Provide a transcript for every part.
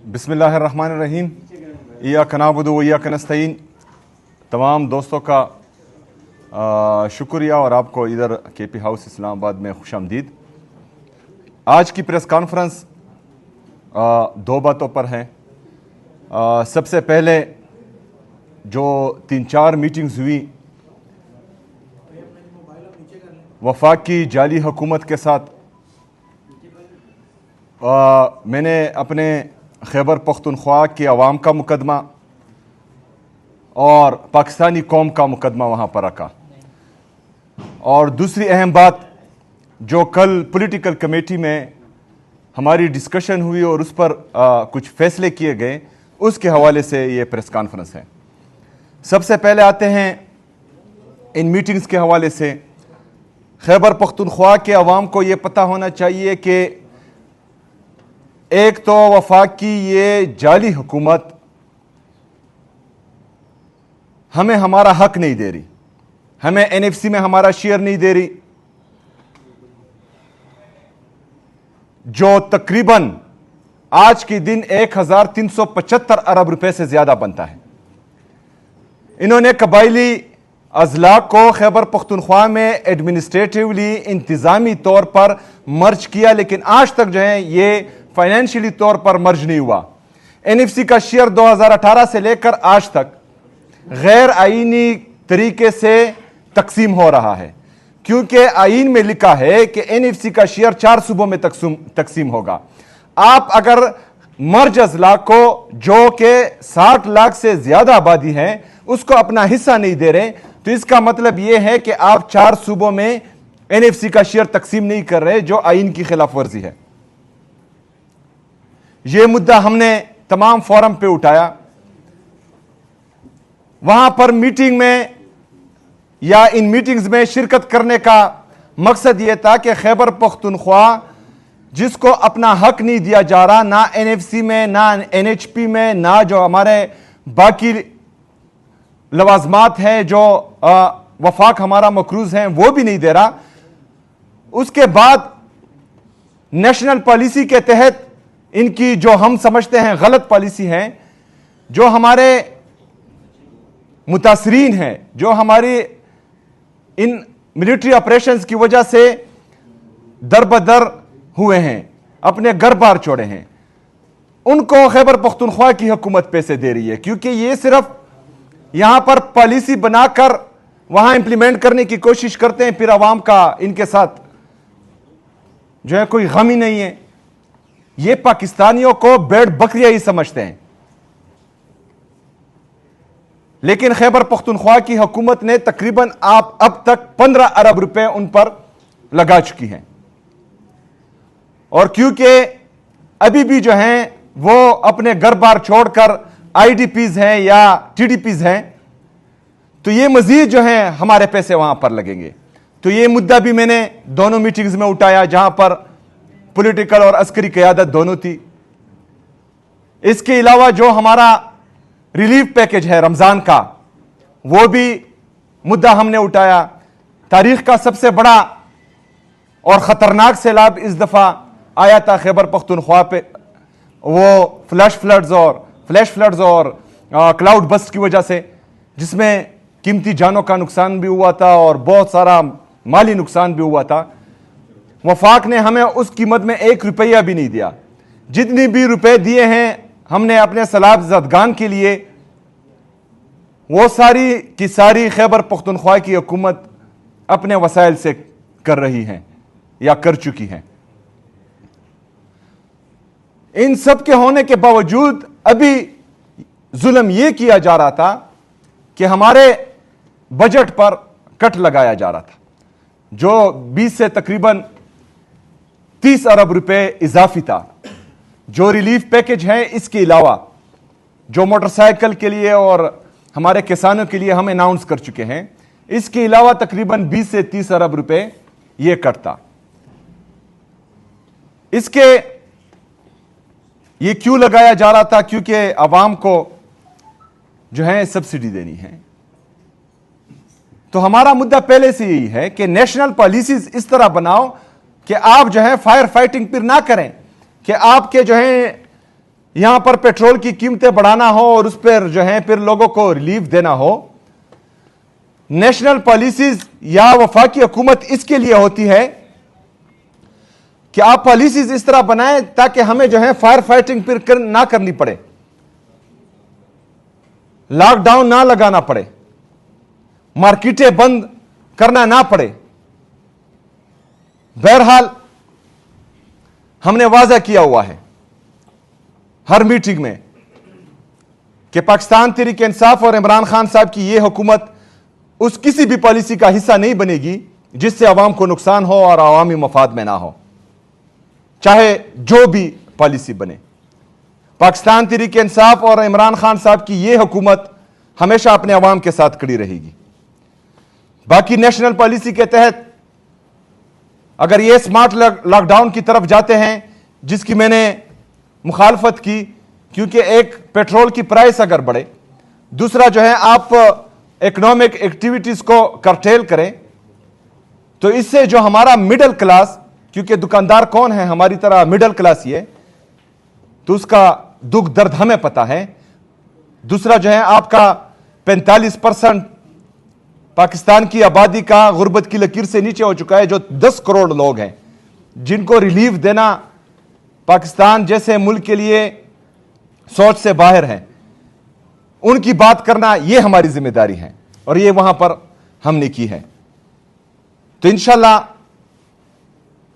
बिस्मिल्लाहिर्रहमानिर्रहीम। इय्याक नअबुदु व इय्याक नस्तईन। तमाम दोस्तों का शुक्रिया और आपको इधर केपी हाउस इस्लामाबाद में खुशामदीद। आज की प्रेस कॉन्फ्रेंस दो बातों पर है। सबसे पहले जो 3-4 मीटिंग्स हुई वफाकी जाली हुकूमत के साथ, मैंने अपने खैबर पख्तूनख्वा की अवाम का मुकदमा और पाकिस्तानी कौम का मुकदमा वहाँ पर रखा। और दूसरी अहम बात जो कल पॉलिटिकल कमेटी में हमारी डिस्कशन हुई और उस पर कुछ फैसले किए गए, उसके हवाले से ये प्रेस कॉन्फ्रेंस है। सबसे पहले आते हैं इन मीटिंग्स के हवाले से। खैबर पख्तूनख्वा के अवाम को ये पता होना चाहिए कि एक तो वफाक की ये जाली हुकूमत हमें हमारा हक नहीं दे रही, हमें एनएफसी में हमारा शेयर नहीं दे रही, जो तकरीबन आज के दिन 1375 अरब रुपए से ज्यादा बनता है। इन्होंने कबाइली अजला को खैबर पख्तूनख्वा में एडमिनिस्ट्रेटिवली इंतजामी तौर पर मर्ज किया, लेकिन आज तक जो है ये फाइनेंशियली तौर पर मर्ज नहीं हुआ। एनएफसी का शेयर 2018 से लेकर आज तक गैर आईनी तरीके से तकसीम हो रहा है, क्योंकि आईन में लिखा है कि एनएफसी का शेयर 4 सूबों में तकसीम होगा। आप अगर मर्ज अजला को जो कि 60 लाख से ज्यादा आबादी है उसको अपना हिस्सा नहीं दे रहे, तो इसका मतलब यह है कि आप 4 सूबों में एनएफसी का शेयर तकसीम नहीं कर रहे, जो आईन की खिलाफ वर्जी है। यह मुद्दा हमने तमाम फोरम पे उठाया। वहां पर मीटिंग में या इन मीटिंग्स में शिरकत करने का मकसद यह था कि खैबर पख्तूनख्वा जिसको अपना हक नहीं दिया जा रहा, ना एनएफसी में, ना एनएचपी में, ना जो हमारे बाकी लवाजमात हैं जो वफाक हमारा मकरूज हैं, वो भी नहीं दे रहा। उसके बाद नेशनल पॉलिसी के तहत इनकी जो हम समझते हैं गलत पॉलिसी है, जो हमारे मुतासरीन हैं, जो हमारी इन मिलिट्री ऑपरेशंस की वजह से दरबदर हुए हैं, अपने घर बार छोड़े हैं, उनको खैबर पख्तूनख्वा की हुकूमत पैसे दे रही है, क्योंकि ये सिर्फ यहां पर पॉलिसी बनाकर वहां इंप्लीमेंट करने की कोशिश करते हैं, फिर अवाम का इनके साथ जो है कोई गम ही नहीं है। ये पाकिस्तानियों को भेड़ बकरियां ही समझते हैं। लेकिन खैबर पख्तूनख्वा की हुकूमत ने तकरीबन अब तक 15 अरब रुपए उन पर लगा चुकी हैं। और क्योंकि अभी भी जो हैं वो अपने घर बार छोड़कर आईडीपीज हैं या टीडीपीज हैं, तो ये मजीद जो हैं हमारे पैसे वहां पर लगेंगे। तो ये मुद्दा भी मैंने दोनों मीटिंग्स में उठाया, जहां पर पॉलिटिकल और अस्करी क़यादत दोनों थी। इसके अलावा जो हमारा रिलीफ पैकेज है रमजान का, वो भी मुद्दा हमने उठाया। तारीख का सबसे बड़ा और खतरनाक सैलाब इस दफा आया था खैबर पख्तूनख्वा पे, वो फ्लैश फ्लड्स और क्लाउड बस्ट की वजह से, जिसमें कीमती जानों का नुकसान भी हुआ था और बहुत सारा माली नुकसान भी हुआ था। वफाक ने हमें उस कीमत में 1 रुपया भी नहीं दिया। जितनी भी रुपए दिए हैं हमने अपने सैलाब ज़दगान के लिए, वो सारी की सारी खैबर पख्तूनख्वा की हुकूमत अपने वसाइल से कर रही हैं या कर चुकी हैं। इन सब के होने के बावजूद अभी जुल्म यह किया जा रहा था कि हमारे बजट पर कट लगाया जा रहा था, जो 20 से तकरीबन 30 अरब रुपए इजाफी था। जो रिलीफ पैकेज है, इसके अलावा जो मोटरसाइकिल के लिए और हमारे किसानों के लिए हम अनाउंस कर चुके हैं, इसके अलावा तकरीबन 20 से 30 अरब रुपए यह कट था। इसके ये क्यों लगाया जा रहा था? क्योंकि अवाम को जो है सब्सिडी देनी है। तो हमारा मुद्दा पहले से यही है कि नेशनल पॉलिसीज इस तरह बनाओ कि आप जो है फायर फाइटिंग फिर ना करें, कि आपके जो है यहां पर पेट्रोल की कीमतें बढ़ाना हो और उस पर जो है फिर लोगों को रिलीफ देना हो। नेशनल पॉलिसीज या वफाकी हुकूमत इसके लिए होती है कि आप पॉलिसीज इस तरह बनाएं ताकि हमें जो है फायर फाइटिंग फिर ना करनी पड़े, लॉकडाउन ना लगाना पड़े, मार्केटें बंद करना ना पड़े। बहरहाल हमने वाज़ा किया हुआ है हर मीटिंग में कि पाकिस्तान तहरीक इंसाफ और इमरान खान साहब की यह हुकूमत उस किसी भी पॉलिसी का हिस्सा नहीं बनेगी जिससे अवाम को नुकसान हो और अवामी मफाद में ना हो, चाहे जो भी पॉलिसी बने। पाकिस्तान तहरीक इंसाफ और इमरान खान साहब की यह हुकूमत हमेशा अपने अवाम के साथ खड़ी रहेगी। बाकी नेशनल पॉलिसी के तहत अगर ये स्मार्ट लॉकडाउन की तरफ जाते हैं जिसकी मैंने मुखालफत की, क्योंकि एक पेट्रोल की प्राइस अगर बढ़े, दूसरा जो है आप इकोनॉमिक एक्टिविटीज को करटेल करें, तो इससे जो हमारा मिडिल क्लास, क्योंकि दुकानदार कौन है हमारी तरह मिडिल क्लास ही है, तो उसका दुख दर्द हमें पता है। दूसरा जो है आपका 45% पाकिस्तान की आबादी का गुर्बत की लकीर से नीचे हो चुका है, जो 10 करोड़ लोग हैं जिनको रिलीफ देना पाकिस्तान जैसे मुल्क के लिए सोच से बाहर है। उनकी बात करना यह हमारी जिम्मेदारी है और यह वहां पर हमने की है। तो इंशाल्लाह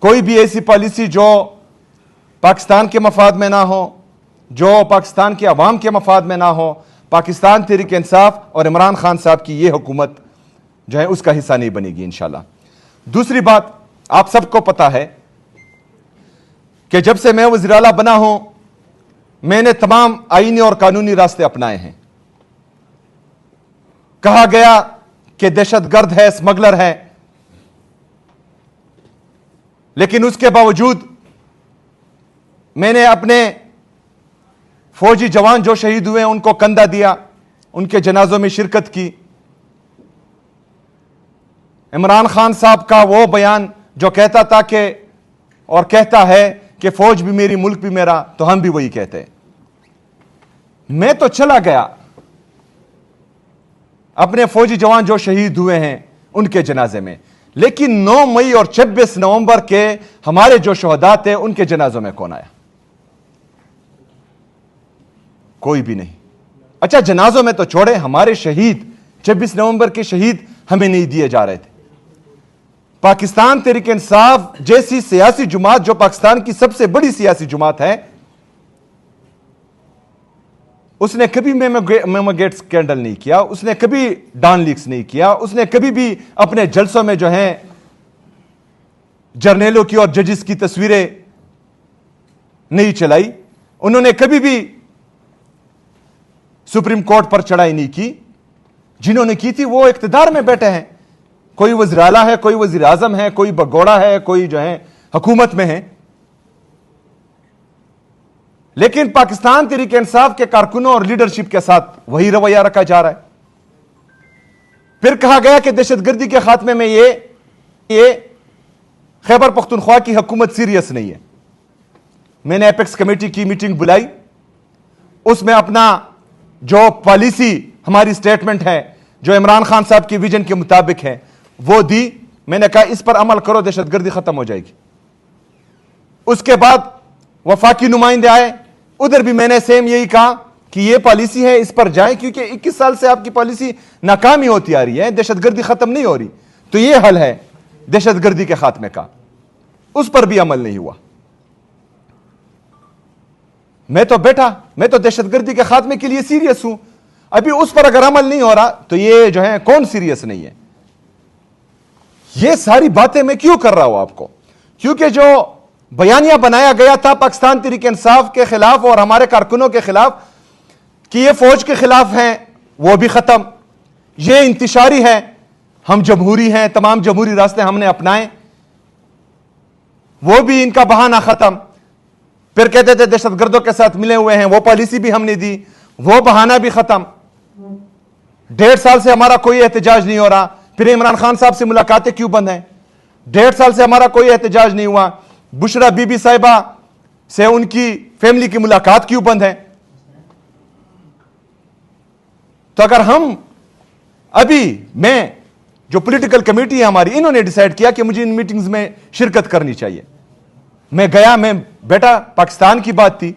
कोई भी ऐसी पॉलिसी जो पाकिस्तान के मफाद में ना हो, जो पाकिस्तान के अवाम के मफाद में ना हो, पाकिस्तान तहरीक इंसाफ और इमरान खान साहब की यह हुकूमत जो है उसका हिस्सा नहीं बनेगी इंशाल्लाह। दूसरी बात, आप सबको पता है कि जब से मैं वज़ीर आला बना हूं, मैंने तमाम आईनी और कानूनी रास्ते अपनाए हैं। कहा गया कि दहशतगर्द है, स्मगलर है, लेकिन उसके बावजूद मैंने अपने फौजी जवान जो शहीद हुए उनको कंधा दिया, उनके जनाजों में शिरकत की। इमरान खान साहब का वो बयान जो कहता था कि और कहता है कि फौज भी मेरी मुल्क भी मेरा, तो हम भी वही कहते हैं। मैं तो चला गया अपने फौजी जवान जो शहीद हुए हैं उनके जनाजे में, लेकिन 9 मई और 26 नवंबर के हमारे जो शहदा थे उनके जनाजों में कौन आया? कोई भी नहीं। अच्छा, जनाजों में तो छोड़े, हमारे शहीद 26 नवंबर के शहीद हमें नहीं दिए जा रहे थे। पाकिस्तान तहरीक इंसाफ जैसी सियासी जुमात, जो पाकिस्तान की सबसे बड़ी सियासी जुमात है, उसने कभी मेमोगेट स्कैंडल नहीं किया, उसने कभी डॉन लीक्स नहीं किया, उसने कभी भी अपने जलसों में जो है जर्नेलों की और जजेस की तस्वीरें नहीं चलाई, उन्होंने कभी भी सुप्रीम कोर्ट पर चढ़ाई नहीं की। जिन्होंने की थी वो इख्तिदार में बैठे हैं, कोई वज़ीर आला है, कोई वज़ीर आज़म है, कोई बगोड़ा है, कोई जो है हुकूमत में है। लेकिन पाकिस्तान तहरीक इंसाफ के कारकुनों और लीडरशिप के साथ वही रवैया रखा जा रहा है। फिर कहा गया कि दहशतगर्दी के खात्मे में ये खैबर पख्तूनख्वा की हुकूमत सीरियस नहीं है। मैंने एपेक्स कमेटी की मीटिंग बुलाई, उसमें अपना जो पॉलिसी हमारी स्टेटमेंट है जो इमरान खान साहब की विजन के मुताबिक है वो दी। मैंने कहा इस पर अमल करो, दहशतगर्दी खत्म हो जाएगी। उसके बाद वफाकी नुमाइंदे आए, उधर भी मैंने सेम यही कहा कि ये पॉलिसी है, इस पर जाए, क्योंकि 21 साल से आपकी पॉलिसी नाकामी होती आ रही है, दहशतगर्दी खत्म नहीं हो रही, तो ये हल है दहशतगर्दी के खात्मे का। उस पर भी अमल नहीं हुआ। मैं तो दहशतगर्दी के खात्मे के लिए सीरियस हूं, अभी उस पर अगर अमल नहीं हो रहा तो ये जो है कौन सीरियस नहीं है? ये सारी बातें मैं क्यों कर रहा हूं आपको? क्योंकि जो बयानिया बनाया गया था पाकिस्तान तहरीक इंसाफ के खिलाफ और हमारे कारकुनों के खिलाफ कि ये फौज के खिलाफ हैं, वो भी खत्म। ये इंतशारी है, हम जमहूरी हैं, तमाम जमहूरी रास्ते हमने अपनाए, वो भी इनका बहाना खत्म। फिर कहते थे दहशतगर्दों के साथ मिले हुए हैं, वो पॉलिसी भी हमने दी, वो बहाना भी खत्म। 1.5 साल से हमारा कोई एहतजाज नहीं हो रहा, फिर इमरान खान साहब से मुलाकातें क्यों बंद हैं? 1.5 साल से हमारा कोई एहतजाज नहीं हुआ। बुशरा बीबी साहिबा سے ان کی فیملی کی ملاقات کیوں بند ہے؟ تو اگر ہم ابھی میں جو پولیٹیکل کمیٹی ہے ہماری، انہوں نے ڈیسائیڈ کیا کہ مجھے ان میٹنگز میں شرکت کرنی چاہیے، میں گیا، میں بیٹا، پاکستان کی بات تھی،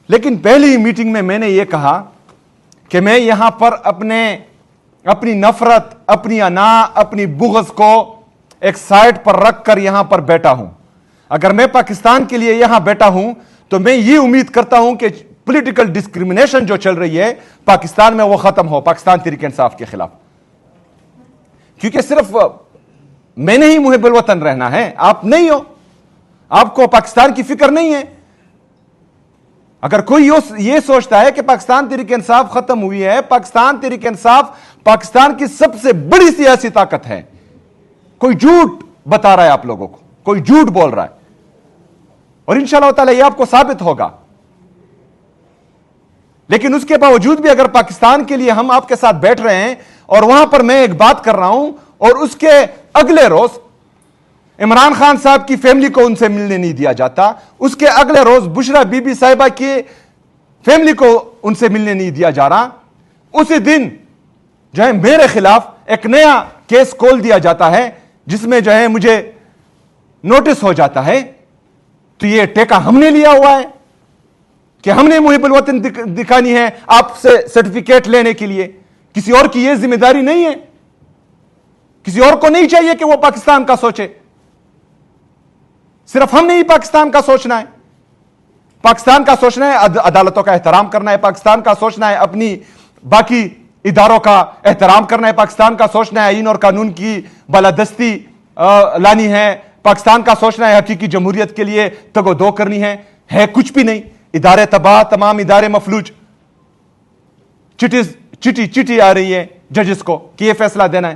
لیکن پہلی ہی میٹنگ میں نے یہ کہا کہ میں یہاں پر اپنی نفرت، اپنی انا، اپنی بغض کو ایک سائٹ پر رکھ کر یہاں پر بیٹھا ہوں۔ اگر میں پاکستان کے لیے یہاں بیٹھا ہوں تو میں یہ امید کرتا ہوں کہ پولیٹیکل ڈسکریمنیشن جو چل رہی ہے پاکستان میں وہ ختم ہو، پاکستان تحریک انصاف کے خلاف، کیونکہ صرف میں نے ہی محب الوطن رہنا ہے، آپ نہیں ہو، آپ کو پاکستان کی فکر نہیں ہے۔ اگر کوئی یہ سوچتا ہے کہ پاکستان تحریک انصاف ختم ہوئی ہے، پاکستان تحریک انصاف پاکستان کی سب سے بڑی سیاسی طاقت ہے، کوئی جھوٹ بتا رہا ہے آپ لوگوں کو، کوئی جھوٹ بول رہا ہے، اور انشاءاللہ تعالی یہ آپ کو ثابت ہوگا۔ لیکن اس کے باوجود بھی اگر پاکستان کے لیے ہم آپ کے ساتھ بیٹھ رہے ہیں اور وہاں پر میں ایک بات کر رہا ہوں اور اس کے اگلے روز عمران خان صاحب کی فیملی کو ان سے ملنے نہیں دیا جاتا، اس کے اگلے روز بشرا بی بی صاحبہ کی فیملی کو ان سے ملنے نہیں دیا جا رہا، اسی دن جو ہے میرے خلاف ایک نیا کیس کھول دیا جاتا ہے جس میں جو ہے مجھے نوٹس ہو جاتا ہے، تو یہ ٹیکہ ہم نے لیا ہوا ہے کہ ہم نے محب الوطن دکھانی ہے آپ سے سرٹیفکیٹ لینے کے لیے، کسی اور کی یہ ذمہ داری نہیں ہے، کسی اور کو نہیں چاہیے کہ وہ پاکستان کا سوچے، صرف ہم نے ہی پاکستان کا سوچنا ہے، پاکستان کا سوچنا ہے عدالتوں کا احترام کرنا ہے، پاکستان کا سوچنا ہے اپنی باقی اداروں کا احترام کرنا ہے، پاکستان کا سوچنا ہے آئین اور قانون کی بالادستی لانی ہے، پاکستان کا سوچنا ہے حقیقی جمہوریت کے لیے تگ و دو کرنی ہے کچھ بھی نہیں، ادارے تباہ، تمام ادارے مفلوج، چٹی آ رہی ہے ججز کو کہ یہ فیصلہ دینا ہے،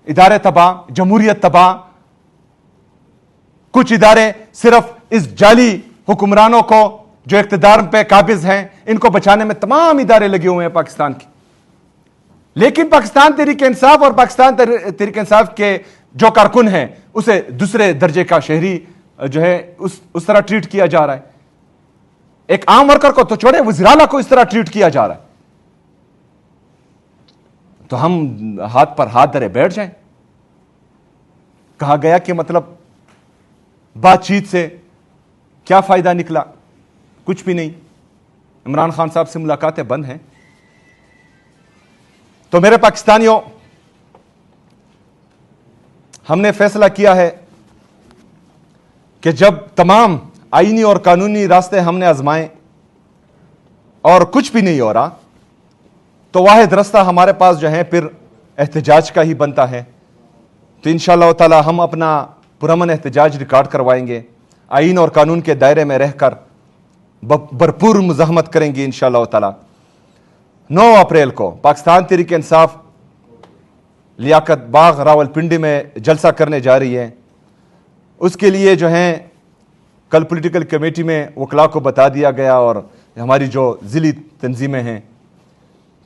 ادارے تباہ، جمہوریت تباہ، کچھ ادارے صرف اس جعلی حکمرانوں کو جو اقتدار پہ قابض ہیں ان کو بچانے میں تمام ادارے لگے ہوئے ہیں پاکستان کی، لیکن پاکستان تحریک انصاف اور پاکستان تحریک انصاف کے جو کارکن ہیں اسے دوسرے درجے کا شہری جو ہے اس طرح ٹریٹ کیا جا رہا ہے، ایک عام ورکر کو تو چھوڑے، وزیر اعلیٰ کو اس طرح ٹریٹ کیا جا رہا ہے، تو ہم ہاتھ پر ہاتھ دھرے بیٹھ جائیں؟ کہا گیا کہ مطلب بات چیت سے کیا فائدہ نکلا؟ کچھ بھی نہیں، عمران خان صاحب سے ملاقاتیں بند ہیں۔ تو میرے پاکستانیوں، ہم نے فیصلہ کیا ہے کہ جب تمام آئینی اور قانونی راستے ہم نے آزمائے اور کچھ بھی نہیں ہو رہا، تو واحد راستہ ہمارے پاس جو ہے پھر احتجاج کا ہی بنتا ہے۔ تو انشاءاللہ تعالی ہم اپنا پرامن احتجاج ریکارڈ کروائیں گے، آئین اور قانون کے دائرے میں رہ کر بھرپور مزاحمت کریں گے انشاءاللہ تعالی۔ 9 اپریل کو پاکستان تحریک انصاف لیاقت باغ راولپنڈی میں جلسہ کرنے جا رہی ہے، اس کے لیے جو ہیں کل پولیٹیکل کمیٹی میں وکلاء کو بتا دیا گیا اور ہماری جو ضلعی تنظیمیں ہیں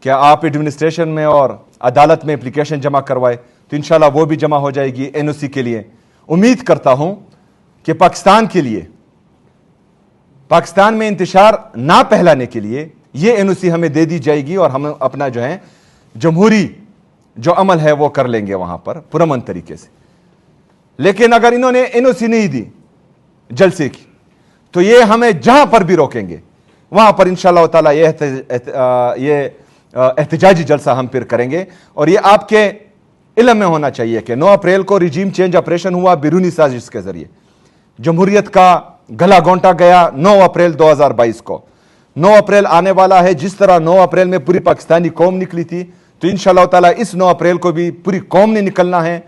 کہ آپ ایڈمنسٹریشن میں اور عدالت میں اپلیکیشن جمع کروائے، تو انشاءاللہ وہ بھی جمع ہو جائے گی این او سی کے لیے۔ امید کرتا ہوں کہ پاکستان کے لیے، پاکستان میں انتشار نہ پھیلانے کے لیے یہ این او سی ہمیں دے دی جائے گی اور ہم اپنا جو ہے جمہوری جو عمل ہے وہ کر لیں گے وہاں پر پرامن طریقے سے۔ لیکن اگر انہوں نے این او سی نہیں دی جلسے کی تو یہ ہمیں جہاں پر بھی روکیں گے وہاں پر انشاءاللہ تعالی یہ احتجاجی جلسہ ہم پھر کریں گے۔ اور یہ آپ کے علم میں ہونا چاہیے کہ 9 اپریل کو ریجیم چینج آپریشن ہوا بیرونی سازش کے ذریعے، جمہوریت کا گلا گھونٹا گیا 9 اپریل 2022 کو۔ 9 اپریل آنے والا ہے، جس طرح 9 اپریل میں پوری پاکستانی قوم نکلی تھی، تو انشاءاللہ تعالی اس 9 اپریل کو بھی پوری قوم نے نکلنا ہے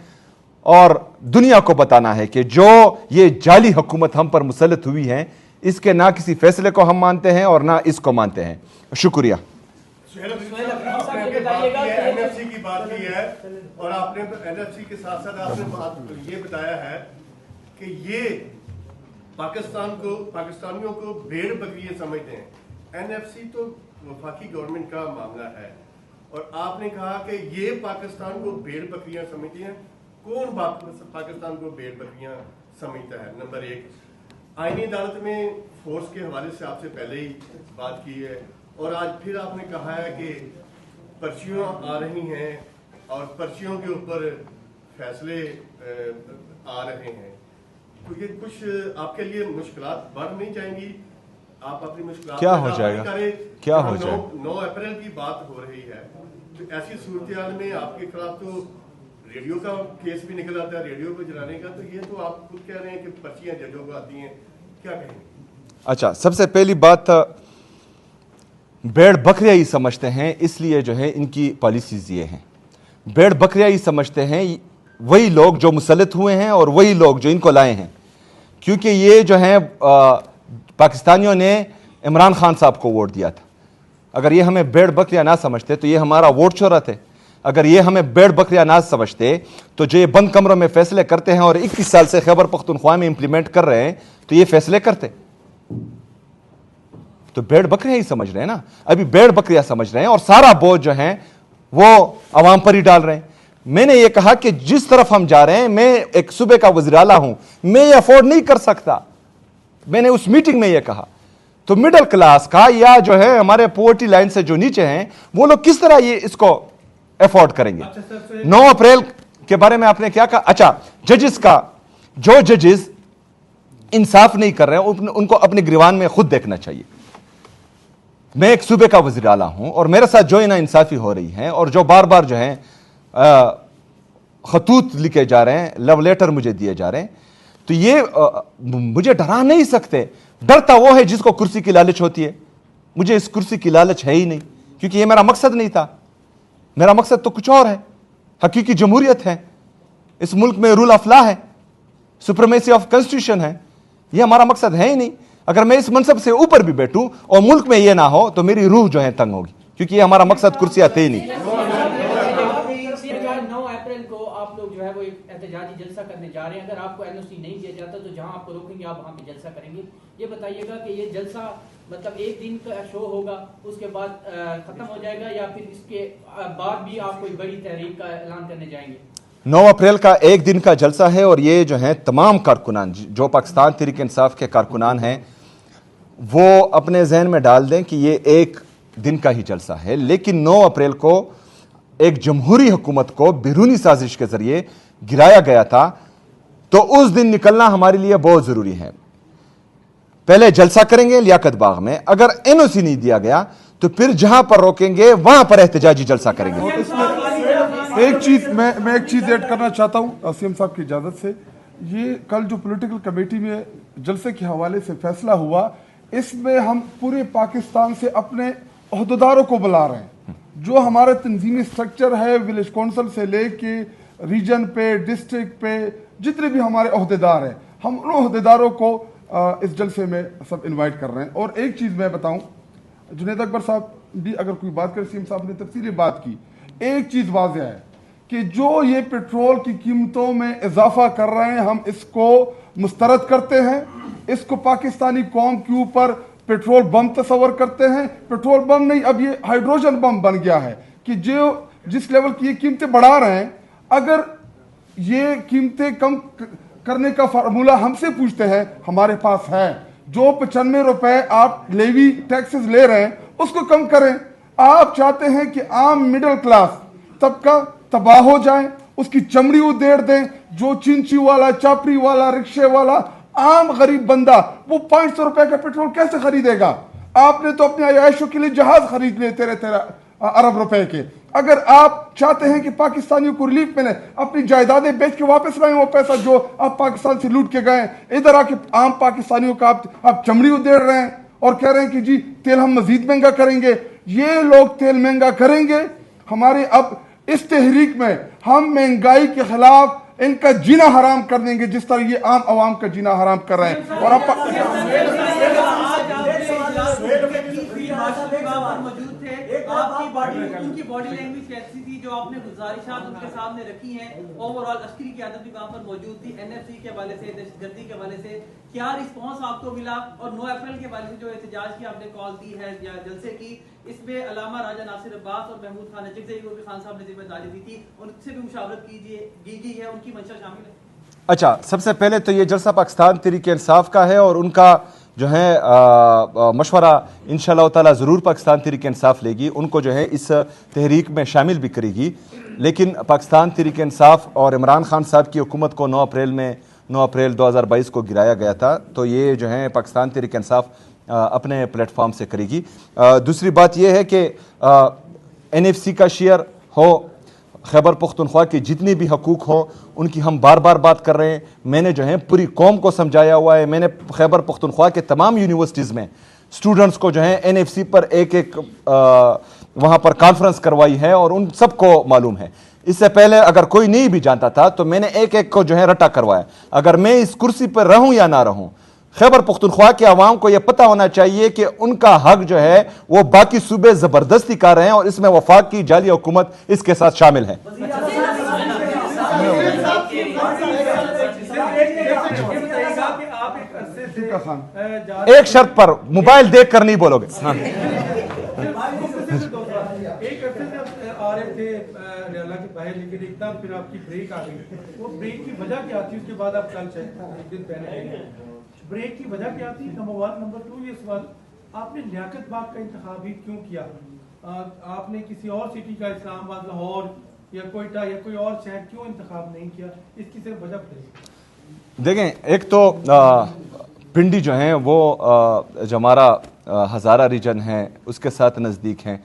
اور دنیا کو بتانا ہے کہ جو یہ جعلی حکومت ہم پر مسلط ہوئی ہے اس کے نہ کسی فیصلے کو ہم مانتے ہیں اور نہ اس کو مانتے ہیں۔ شکریہ۔ این ایف سی کی بات کی ہے اور آپ نے این ایف سی کے ساتھ ساتھ آپ نے یہ بتایا ہے کہ یہ پاکستانیوں کو بھیڑ بکریاں سمجھتے ہیں۔ این ایف سی تو وفاقی گورنمنٹ کا معاملہ ہے اور آپ نے کہا کہ یہ پاکستان کو بھیڑ بکریاں سمجھتی ہیں۔ کون پاکستان کو بھیڑ بکریاں سمجھتا ہے؟ نمبر 1۔ आईनी अदालत में फोर्स के हवाले से आपसे पहले ही बात की है और आज फिर आपने कहा है कि पर्चियां आ रही हैं और पर्चियों के ऊपर फैसले आ रहे हैं, तो ये कुछ आपके लिए मुश्किलात बढ़ नहीं जाएंगी? आप अपनी मुश्किलात क्या हो जाएगा? क्या हो जाएगा? 9 अप्रैल की बात हो रही है, तो ऐसी सूरत में आपके खिलाफ तो रेडियो का केस भी निकल आता है, रेडियो को जलाने का, तो ये तो आप खुद कह रहे हैं कि पर्चियां जजों को आती हैं, क्या कहेंगे? अच्छा, सबसे पहली बात, भेड़ बकरियां ही समझते हैं, इसलिए जो है इनकी पॉलिसीज ये हैं। भेड़ बकरियां ही समझते हैं वही लोग जो मुसल्लत हुए हैं और वही लोग जो इनको लाए हैं, क्योंकि ये जो है पाकिस्तानियों ने इमरान खान साहब को वोट दिया था। अगर ये हमें भेड़ बकरियां ना समझते तो ये हमारा वोट चोरा थे। अगर ये हमें भेड़ बकरियां ना समझते तो जो ये बंद कमरों में फैसले करते हैं और 21 साल से खैबर पख्तूनख्वा में इंप्लीमेंट कर रहे हैं, तो ये फैसले करते। तो भेड़ बकरियां ही समझ रहे हैं ना, अभी भेड़ बकरियां समझ रहे हैं और सारा बोझ जो है वो अवाम पर ही डाल रहे हैं। मैंने ये कहा कि जिस तरफ हम जा रहे हैं, मैं एक सूबे का वज़ीर आला हूं, मैं ये अफोर्ड नहीं कर सकता। मैंने उस मीटिंग में ये कहा। तो मिडिल क्लास का या जो है हमारे पॉवर्टी लाइन से जो नीचे हैं, वो लोग किस तरह ये इसको अफोर्ड करेंगे? 9 अप्रैल के बारे में आपने क्या कहा? अच्छा, जजेस का, जो जजेस इंसाफ नहीं कर रहे हैं उनको अपने गिरवान में खुद देखना चाहिए। मैं एक सूबे का वज़ीर आला हूं और मेरे साथ जो ना इंसाफी हो रही है और जो बार बार जो है खतूत लिखे जा रहे हैं, लव लेटर मुझे दिए जा रहे हैं, तो ये मुझे डरा नहीं सकते। डरता वो है जिसको कुर्सी की लालच होती है। मुझे इस कुर्सी की लालच है ही नहीं, क्योंकि ये मेरा मकसद नहीं था। मेरा मकसद तो कुछ और है, हकीकी जमहूरियत है, इस मुल्क में रूल ऑफ लॉ है, सुप्रीमेसी ऑफ कॉन्स्टिट्यूशन है। ये हमारा मकसद है ही नहीं। अगर मैं इस मनसब से ऊपर भी बैठूं और मुल्क में ये ना हो तो मेरी रूह जो है तंग होगी, क्योंकि ये हमारा मकसद कुर्सियां थे ही नहीं। 9 अप्रैल को आप लोग जो है वो एक एहतजाजी जलसा करने जा रहे हैं। अगर आपको एनओसी नहीं दिया जाता तो जहां आपको रोकेंगे आप वहां पे जलसा करेंगे। ये बताइएगा कि ये जलसा मतलब एक दिन का शो होगा, उसके बाद खत्म हो जाएगा, या फिर इसके बाद भी आप कोई बड़ी तहरीक का ऐलान करने जाएंगे? 9 अप्रैल का एक दिन का जलसा है और ये जो है तमाम कारकुनान जो पाकिस्तान तहरीक इंसाफ के कारकुनान हैं वो अपने जहन में डाल दें कि ये एक दिन का ही जलसा है। लेकिन 9 अप्रैल को एक जमहूरी हुकूमत को बैरूनी साजिश के जरिए गिराया गया था, तो उस दिन निकलना हमारे लिए बहुत जरूरी है। पहले जलसा करेंगे लियाकत बाग में, अगर एनओसी नहीं दिया गया तो फिर जहां पर रोकेंगे वहां पर एहतजाजी जलसा करेंगे। एक चीज मैं एक चीज ऐड करना चाहता हूं सीएम साहब की इजाजत से। ये कल जो पॉलिटिकल कमेटी में जलसे के हवाले से फैसला हुआ, इसमें हम पूरे पाकिस्तान से अपने ओहदेदारों को बुला रहे हैं। जो हमारा तंजीमी स्ट्रक्चर है, विलेज काउंसिल से लेके रीजन पे, डिस्ट्रिक्ट पे, जितने भी हमारे ओहदेदार हैं, हम उन ओहदेदारों को इस जलसे में सब इनवाइट कर रहे हैं। और एक चीज मैं बताऊं, जुनैद अकबर साहब भी अगर कोई बात करे, सीएम साहब ने तफसीली बात की, एक चीज वाज़ेह है कि जो ये पेट्रोल की कीमतों में इजाफा कर रहे हैं, हम इसको मुस्तरद करते हैं। इसको पाकिस्तानी कौम के ऊपर पेट्रोल बम तस्वर करते हैं। पेट्रोल बम नहीं, अब ये हाइड्रोजन बम बन गया है कि जो जिस लेवल की ये कीमतें बढ़ा रहे हैं, अगर ये कीमतें कम करने का फार्मूला हमसे पूछते हैं, हमारे पास है। जो 95 रुपए आप लेवी टैक्सेस ले रहे हैं उसको कम करें। आप चाहते हैं कि आम मिडिल क्लास तबका तबाह हो जाए, उसकी चमड़ी उधेड़ दें। जो चिंची वाला, चापड़ी वाला, रिक्शे वाला, आम गरीब बंदा वो 500 रुपए का पेट्रोल कैसे खरीदेगा? आपने तो अपने आयशों के लिए जहाज खरीद लिए 13 अरब रुपए के। अगर आप चाहते हैं कि पाकिस्तानियों को रिलीफ मिले, अपनी जायदादें बेच के वापस लाएं वो पैसा जो आप पाकिस्तान से लूट के गए। इधर आके आम पाकिस्तानियों का आप चमड़ी उधेड़ रहे हैं और कह रहे हैं कि जी तेल हम मजीद महंगा करेंगे। ये लोग तेल महंगा करेंगे। हमारे अब इस तहरीक में हम महंगाई के खिलाफ इनका जीना हराम कर देंगे, जिस तरह ये आम आवाम का जीना हराम कर रहे हैं। और उनकी बॉडी लैंग्वेज कैसी थी जो आपने गुजारिशात उनके सामने रखी हैं? ओवरऑल अस्करी क़यादत भी वहां पर मौजूद थी। एनएफसी के हवाले से, दहशतगर्दी के हवाले से क्या रिस्पॉन्स आपको मिला? और 9 अप्रैल के हवाले से जो एहतजाज की आपने कॉल दी है या जलसे की, इसमें अलामा राजा नासिर अब्बास और महमूद खान नजीब खान साहब ने जिम्मेदारी दी थी, उनसे भी मुशावरत की गई है, उनकी मंशा शामिल है? अच्छा, सबसे पहले तो ये जलसा पाकिस्तान तहरीक इंसाफ का है और उनका जो है मशवरा इंशाअल्लाह ताला ज़रूर पाकिस्तान तहरीक इंसाफ लेगी, उनको जो है इस तहरीक में शामिल भी करेगी। लेकिन पाकिस्तान तहरीक इंसाफ और इमरान खान साहब की हुकूमत को 9 अप्रैल 2022 को गिराया गया था, तो ये जो है पाकिस्तान तहरीक इंसाफ अपने प्लेटफॉर्म से करेगी। दूसरी बात यह है कि NFC का शेयर हो, खैबर पख्तूनख्वा के जितने भी हकूक़ हों उनकी हम बार बार बात कर रहे हैं। मैंने जो है पूरी कौम को समझाया हुआ है। मैंने खैबर पख्तूनख्वा के तमाम यूनिवर्सिटीज़ में स्टूडेंट्स को जो है NFC पर एक वहाँ पर कॉन्फ्रेंस करवाई है और उन सबको मालूम है। इससे पहले अगर कोई नहीं भी जानता था तो मैंने एक को जो है रटा करवाया। अगर मैं इस कुर्सी पर रहूँ या ना रहूँ, खैबर पख्तूनख्वा के अवाम को यह पता होना चाहिए कि उनका हक जो है वो बाकी सूबे ज़बरदस्ती कर रहे हैं और इसमें वफाक की जाली हुकूमत इसके साथ शामिल है। एक शर्त पर, मोबाइल देख कर नहीं बोलोगे। हाँ। एक अरसे से आ रहे थे रैला के बाहर, लेकिन एकदम फिर आपकी ब्रेक आ गई। वो ब्रेक की वजह क्या थी? उसके बाद आप कल एक दिन पहले ब्रेक की वजह क्या थी? नंबर 1। नंबर 2 ये सवाल, आपने लियाकत बाग का इंतखाब ही क्यों किया? आपने किसी और सिटी का, इस्लामाबाद, लाहौर या कोयटा या कोई और शहर क्यों इंतखाब नहीं किया? इसकी सिर्फ वजह बताइए। देखें, एक तो पिंडी जो है वो जो हमारा हज़ारा रीजन है उसके साथ नज़दीक हैं,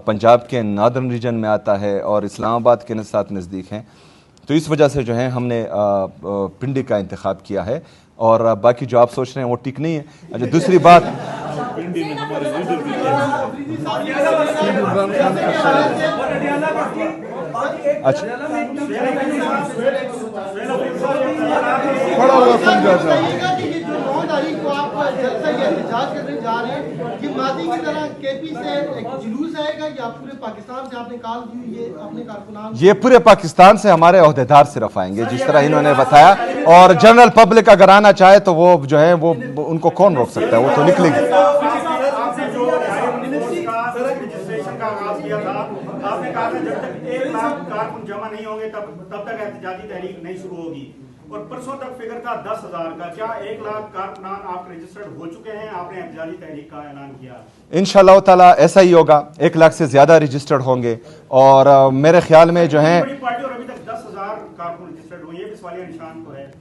पंजाब के नादर्न रीजन में आता है और इस्लामाबाद के साथ नज़दीक हैं, तो इस वजह से जो है हमने पिंडी का इंतखाब किया है। और बाकी जो आप सोच रहे हैं वो ठीक नहीं है। अच्छा, दूसरी बात, अच्छा बड़ा हुआ समझा जाए। को आप जलसा या एहतजाज करने जा रहे हैं कि मादी की तरह केपी से एक जुलूस आएगा या पूरे पाकिस्तान से आपने कॉल दी? ये अपने कारकुनान, ये पूरे पाकिस्तान से हमारे ओहदेदार सिर्फ आएंगे जिस तरह इन्होंने बताया, और जनरल पब्लिक अगर आना चाहे तो वो जो है वो उनको कौन रोक सकता है, वो तो निकलेगी। आपने कहा था जब तक 1 लाख कारकुन जमा नहीं होंगे तब तक एहतजाजी तहरीक नहीं शुरू होगी, और परसों तक फिगर था 10,000 का। क्या 1 लाख कारकुनान आप रजिस्टर्ड हो चुके हैं? आपने एहतजाजी तहरीक का ऐलान किया। इंशाअल्लाह ताला ऐसा ही होगा, 1 लाख से ज्यादा रजिस्टर्ड होंगे और मेरे ख्याल में जो है बड़ी पार्टी और अभी तक 10,000 कारकुन रजिस्टर्ड हुए, ये भी सवालिया निशान तो है।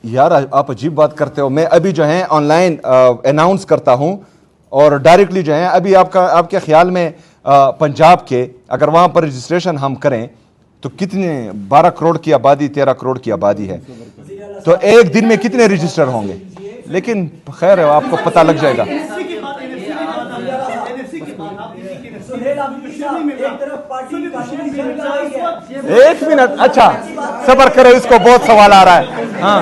यार आप अजीब बात करते हो। मैं अभी जो है ऑनलाइन अनाउंस करता हूं और डायरेक्टली जो है अभी आपके ख्याल में पंजाब के अगर वहां पर रजिस्ट्रेशन हम करें तो कितने 12 करोड़ की आबादी, 13 करोड़ की आबादी है, तो एक दिन में कितने रजिस्टर होंगे? लेकिन खैर है, आपको पता लग जाएगा। एक मिनट, अच्छा सब्र करो, इसको बहुत सवाल आ रहा है। हाँ,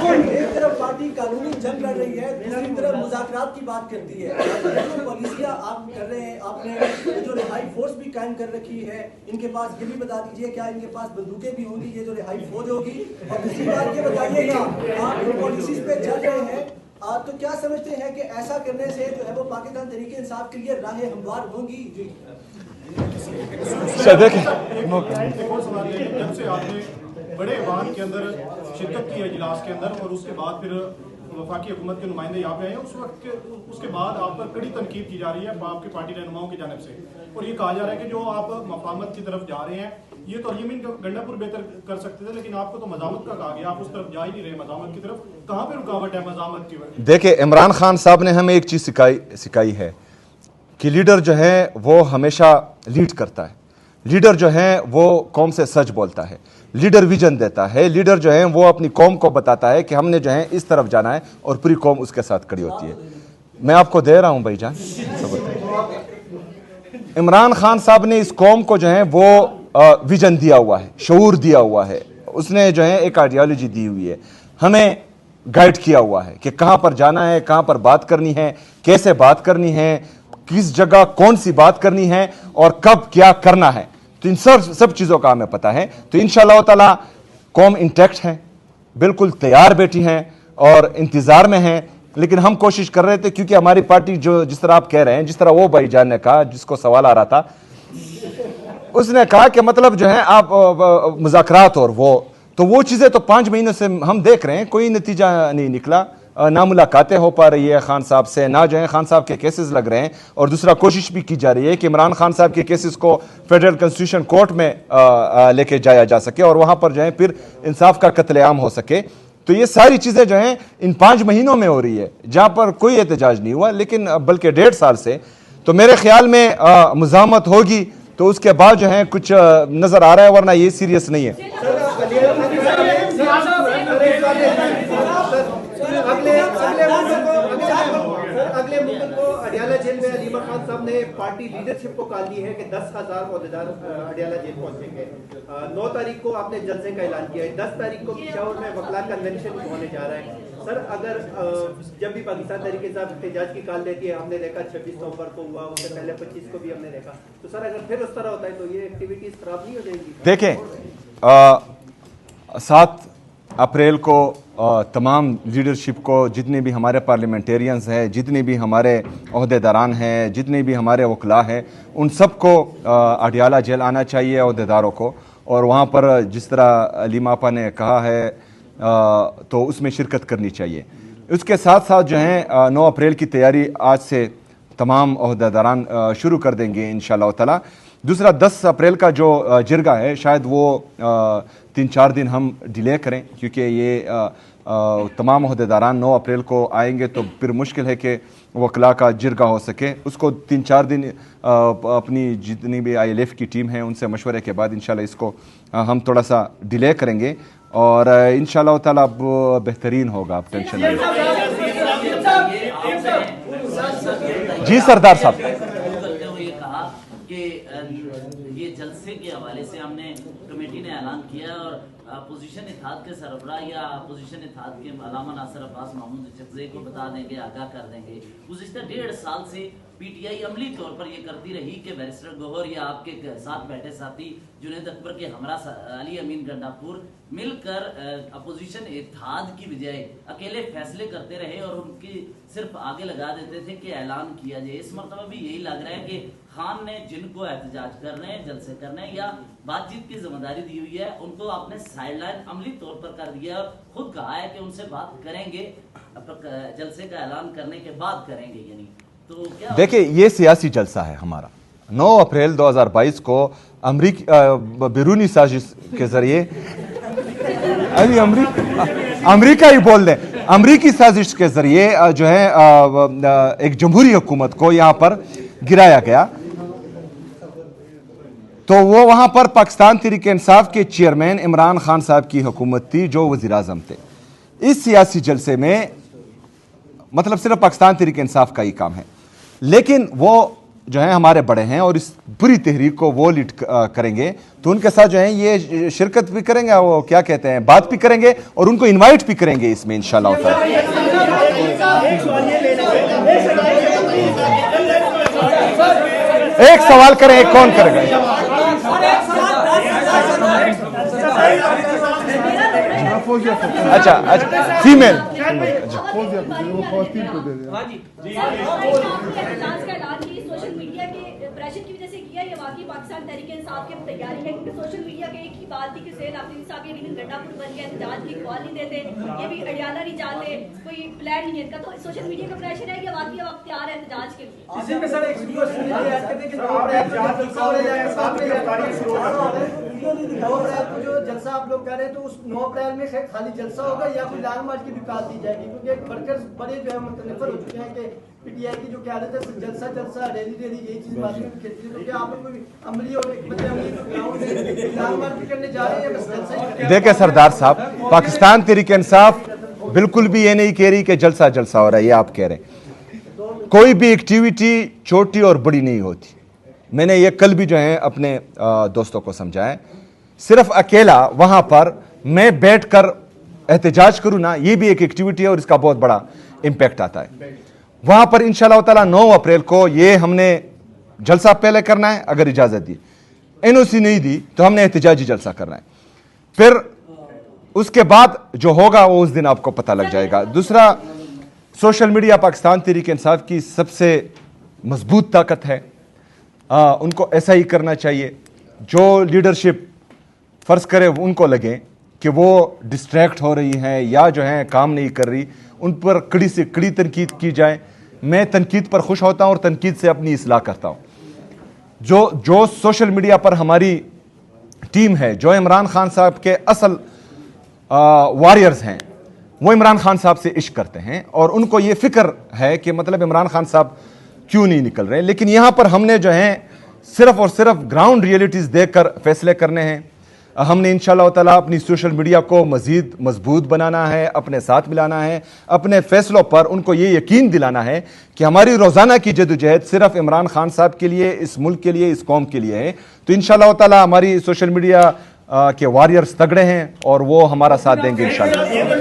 एक तरफ पार्टी कानूनी जंग लड़ रही है, दूसरी तरफ मुज़ाकरात की बात करती है। जो पॉलिसियां आप कर रहे हैं, आपने जो रिहाई फोर्स भी कायम कर रखी है, इनके पास ये भी बता दीजिए क्या इनके पास बंदूकें भी होंगी, ये जो रिहाई फौज होगी? और दूसरी बात ये बताइएगा, आप जो पॉलिसीज पे चल रहे हैं तो क्या समझते हैं कि ऐसा करने से जो है वो पाकिस्तान तहरीक इंसाफ के लिए राहें हमवार होंगी? जब से आपने बड़े ऐवान के अंदर शिरकत की इजलास के अंदर और उसके बाद फिर वफाकी हुकूमत के नुमाइंदे यहाँ पे आए हैं, उस वक्त उसके बाद आप पर कड़ी तनकीद की जा रही है आपके पार्टी रहनुमाओं की जानिब से, और ये कहा जा रहा है कि जो आप मफाहमत की तरफ जा रहे हैं ये तो यमीन गंडापुर बेहतर कर सकते थे, लेकिन आपको तो मज़ामत का कहा गया, आप उस तरफ जा ही नहीं रहे मज़ामत की तरफ। कहाँ पे रुकावट है मज़ामत की? देखिए, इमरान खान साहब ने हमें एक चीज़ सिखाई है कि लीडर जो है वो हमेशा लीड करता है, लीडर जो है वो कौम से सच बोलता है, लीडर विजन देता है, लीडर जो है वो अपनी कौम को बताता है कि हमने जो है इस तरफ जाना है और पूरी कौम उसके साथ खड़ी होती है। मैं आपको दे रहा हूं भाईजान, इमरान खान साहब ने इस कौम को जो है वो विजन दिया हुआ है, शऊर दिया हुआ है, उसने जो है एक आइडियोलॉजी दी हुई है, हमें गाइड किया हुआ है कि कहां पर जाना है, कहां पर बात करनी है, कैसे बात करनी है, किस जगह कौन सी बात करनी है और कब क्या करना है। तो इन सब चीज़ों का हमें पता है। तो इंशाअल्लाह ताला कौम इंटैक्ट है, बिल्कुल तैयार बैठी हैं और इंतज़ार में हैं, लेकिन हम कोशिश कर रहे थे क्योंकि हमारी पार्टी जो जिस तरह आप कह रहे हैं, जिस तरह वो भाईजान ने कहा, जिसको सवाल आ रहा था, उसने कहा कि मतलब जो है आप मुज़ाकरात और वो, तो वो चीज़ें तो 5 महीनों से हम देख रहे हैं, कोई नतीजा नहीं निकला। ना मुलाकातें हो पा रही है खान साहब से, ना जो है खान साहब के केसेस लग रहे हैं, और दूसरा कोशिश भी की जा रही है कि इमरान खान साहब के केसेस को फेडरल कॉन्स्टिट्यूशन कोर्ट में लेके जाया जा सके और वहाँ पर जो है फिर इंसाफ का कत्लेआम हो सके। तो ये सारी चीज़ें जो हैं इन 5 महीनों में हो रही है, जहाँ पर कोई एहतजाज नहीं हुआ, लेकिन बल्कि 1.5 साल से। तो मेरे ख्याल में मुज़ाहमत होगी तो उसके बाद जो है कुछ नज़र आ रहा है, वरना ये सीरियस नहीं है। अगले मुल्क को अडियाला जेल में अलीमा खान साहब ने पार्टी लीडरशिप को कॉल दी है कि 10,000 अहदेदार अडियाला जेल पहुंचेंगे। 9 तारीख को आपने जलसे का ऐलान किया है, 10 तारीख को पेशावर में वकला कन्वेंशन होने जा रहा है। सर, अगर जब भी पाकिस्तान तहरीक इंसाफ एहतजाज की कॉल देती है, हमने देखा 26 नवंबर को हुआ, उससे पहले 25 को भी हमने देखा, तो सर अगर फिर उस तरह होता है तो ये एक्टिविटीज खराब नहीं हो जाएंगी? देखें, 7 अप्रैल को तमाम लीडरशिप को, जितने भी हमारे पार्लियामेंटेरियंस हैं, जितने भी हमारे अहदेदारान हैं, जितने भी हमारे वकला हैं, उन सबको अडियाला जेल आना चाहिए अहदेदारों को, और वहाँ पर जिस तरह अलीमा आपा ने कहा है तो उसमें शिरकत करनी चाहिए। उसके साथ साथ जो है 9 अप्रैल की तैयारी आज से तमाम अहदेदारान शुरू कर देंगे इंशाअल्लाह ताला। दूसरा 10 अप्रैल का जो जिरगा है, शायद वो 3-4 दिन हम डिले करें, क्योंकि ये तमाम अहदेदारान 9 अप्रैल को आएंगे तो फिर मुश्किल है कि वकला का जिरगा हो सके। उसको 3-4 दिन अपनी जितनी भी ILF की टीम है उनसे मशवरे के बाद इंशाल्लाह इसको हम थोड़ा सा डिले करेंगे, और इंशाल्लाह ताला अब बेहतरीन होगा, आप टेंशन नहीं। जी सरदार साहब, ये जलसे के हवाले से हमने कमेटी ने ऐलान किया और अपोजिशन इत्तेहाद के सरबराह या अपोजिशन इत्तेहाद के अलामा नासिर अब्बास महमूद चकज़ई को बता देंगे, आगाह कर देंगे। गुज़िश्ता 1.5 साल से PTI अमली तौर पर ये करती रही कि बैरिस्टर गौहर या आपके साथ बैठे साथी जुनैद अकबर के हमरा अली अमीन गंडापुर मिलकर अपोजिशन इत्तेहाद की बजाय अकेले फैसले करते रहे और उनकी सिर्फ आगे लगा देते थे कि ऐलान किया जाए। इस मरतबा भी यही लग रहा है कि खान ने जिनको एहतजाज करने हैं, जलसे करने हैं या बातचीत की जिम्मेदारी दी हुई है, उनको आपने साइडलाइन अमली तौर पर कर दिया और खुद कहा है कि उनसे बात करेंगे, जलसे का ऐलान करने के बाद करेंगे। यानी तो क्या देखिए, ये सियासी जलसा है हमारा। 9 अप्रैल 2022 को बैरूनी साजिश के जरिए अमरीका ही बोल दें, अमरीकी साजिश के जरिए जो है एक जमहूरी हुकूमत को यहाँ पर गिराया गया। तो वो वहां पर पाकिस्तान तहरीक इंसाफ के चेयरमैन इमरान खान साहब की हुकूमत थी, जो वज़ीर आज़म थे। इस सियासी जलसे में मतलब सिर्फ पाकिस्तान तहरीक इंसाफ का ही काम है, लेकिन वो जो है हमारे बड़े हैं और इस पूरी तहरीक को वो लीड करेंगे, तो उनके साथ जो है ये शिरकत भी करेंगे, वो क्या कहते हैं, बात भी करेंगे और उनको इनवाइट भी करेंगे इसमें इंशाल्लाह ताला। एक सवाल करें, एक कौन करेगा? अच्छा, फीमेल सोशल मीडिया के प्रेशर की वजह से किया, ये वाकई पाकिस्तान तहरीक इंसाफ की तैयारी है, क्योंकि सोशल मीडिया के एक ही बात थी कि सैयद आफरीदी साहब ये दिन गंडापुर बन गया, एहतजाज की कॉल नहीं देते, ये भी अडियाला नहीं जाते, कोई प्लान नहीं है इनका। तो सोशल मीडिया का प्रेशर है या वाकई अब तैयार है एहतजाज के लिए? इसी में सर एक वीडियो नहीं दिखाओ अप्रैल जो जलसा आप लोग कह रहे हैं, तो उस 9 अप्रैल में खाली जलसा होगा या कोई लॉन्ग मार्च की भी कॉल दी जाएगी? क्योंकि वर्कर्स बड़े जो है मुतनफर हो चुके हैं कि PTI की जो क्यादत है जलसा रैली यही चीज बात में खेलती है। तो क्या आप लोग कोई अमली और लॉन्ग मार्च करने जा रहे हैं? बस जलसा। देखिए सरदार साहब, पाकिस्तान तहरीक इंसाफ बिल्कुल भी ये नहीं कह रही कि जलसा जलसा हो रहा है, ये आप कह रहे हैं। कोई भी एक्टिविटी छोटी और बड़ी नहीं होती। मैंने ये कल भी जो है अपने दोस्तों को समझाया। सिर्फ अकेला वहां पर मैं बैठकर एहतजाज करूं ना, ये भी एक एक्टिविटी है और इसका बहुत बड़ा इंपैक्ट आता है। वहां पर इंशाल्लाह ताला 9 अप्रैल को ये हमने जलसा पहले करना है, अगर इजाजत दी, NOC नहीं दी तो हमने एहतजाजी जलसा करना है। फिर उसके बाद जो होगा वो उस दिन आपको पता लग जाएगा। दूसरा, सोशल मीडिया पाकिस्तान तहरीक इंसाफ की सबसे मजबूत ताकत है, उनको ऐसा ही करना चाहिए। जो लीडरशिप फर्ज करे उनको लगे کہ وہ ڈسٹریکٹ ہو رہی ہیں یا جو ہیں کام نہیں کر رہی، ان پر کڑی سے کڑی تنقید کی جائے۔ میں تنقید پر خوش ہوتا ہوں اور تنقید سے اپنی اصلاح کرتا ہوں۔ جو سوشل میڈیا پر ہماری ٹیم ہے، جو عمران خان صاحب کے اصل وارئرز ہیں، وہ عمران خان صاحب سے عشق کرتے ہیں اور ان کو یہ فکر ہے کہ مطلب عمران خان صاحب کیوں نہیں نکل رہے، لیکن یہاں پر ہم نے جو ہیں صرف اور صرف گراؤنڈ ریئلٹیز دیکھ کر فیصلے کرنے ہیں۔ ہم نے انشاءاللہ تعالیٰ اپنی سوشل میڈیا کو مزید مضبوط بنانا ہے، اپنے ساتھ ملانا ہے، اپنے فیصلوں پر ان کو یہ یقین دلانا ہے کہ ہماری روزانہ کی جدوجہد صرف عمران خان صاحب کے لیے، اس ملک کے لیے، اس قوم کے لیے ہے۔ تو انشاءاللہ تعالیٰ ہماری سوشل میڈیا کے وارئرز تگڑے ہیں اور وہ ہمارا ساتھ دیں گے انشاءاللہ۔